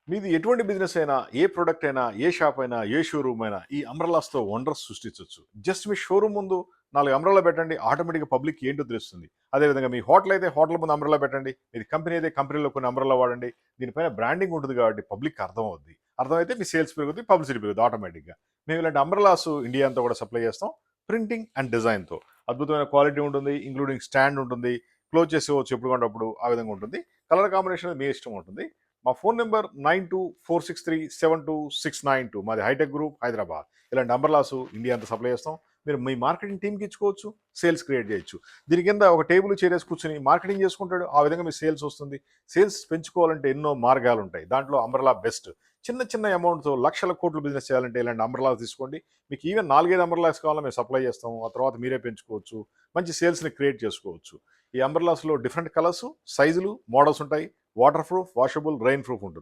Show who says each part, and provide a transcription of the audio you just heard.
Speaker 1: మీది ఎటువంటి బిజినెస్ అయినా, ఏ ప్రొడక్ట్ అయినా, ఏ షాప్ అయినా, ఏ షోరూమ్ అయినా ఈ అంబ్రెల్లాస్‌తో వండర్స్ సృష్టించొచ్చు. జస్ట్ మీ షోరూమ్ ముందు 4 అంబ్రెల్లా పెట్టండి. ఆటోమేటిక్‌గా పబ్లిక్‌కి ఏంటో తెలుస్తుంది. అదేవిధంగా మీ హోటల్ అయితే హోటల్ ముందు అంబ్రెల్లా పెట్టండి. మీది కంపెనీ అయితే కంపెనీలో కొన్ని అంబ్రెల్లా వాడండి. దీనిపైన బ్రాండింగ్ ఉంటుంది కాబట్టి పబ్లిక్‌కి అర్థమవుద్ది. అర్థమైతే మీ సేల్స్ పెరుగుద్ది, పబ్లిసిటీ పెరుగుద్ది ఆటోమేటిక్‌గా. మేము ఇలాంటి అంబ్రెల్లాస్ ఇండియా అంతా కూడా సప్లై చేస్తాం. ప్రింటింగ్ అండ్ డిజైన్‌తో. అద్భుతమైన క్వాలిటీ ఉంటుంది. ఇంక్లూడింగ్ స్టాండ్ ఉంటుంది. క్లోజ్ చేసేవచ్చు ఎప్పుడు పడితే అప్పుడు. ఆ విధంగా ఉంటుంది. కలర్ కాంబినేషన్ మీ ఇష్టం ఉంటుంది. మా ఫోన్ నెంబర్ 9246372692. మాది హైటెక్ గ్రూప్ హైదరాబాద్. ఇలాంటి అంబర్లాసు ఇండియా అంతా సప్లై చేస్తాం. మీరు మీ మార్కెటింగ్ టీమ్కి ఇచ్చుకోవచ్చు, సేల్స్ క్రియేట్ చేయొచ్చు. దీని కింద ఒక టేబుల్ చేరేసి కూర్చొని మార్కెటింగ్ చేసుకుంటాడు. ఆ విధంగా మీ సేల్స్ వస్తుంది. సేల్స్ పెంచుకోవాలంటే ఎన్నో మార్గాలు ఉంటాయి. దాంట్లో అంబ్రెల్లా బెస్ట్. చిన్న చిన్న అమౌంట్తో లక్షల కోట్లు బిజినెస్ చేయాలంటే ఇలాంటి అంబ్రెల్లాస్ తీసుకోండి. మీకు ఈవెన్ 4, 5 అంబ్రెల్లాస్ కావాలో మేము సప్లై చేస్తాం. ఆ తర్వాత మీరే పెంచుకోవచ్చు. మంచి సేల్స్ని క్రియేట్ చేసుకోవచ్చు. ఈ అంబ్రెల్లాస్లో డిఫరెంట్ కలర్స్, సైజులు, మోడల్స్ ఉంటాయి. Water proof, washable, rain proof ఉంటుంది.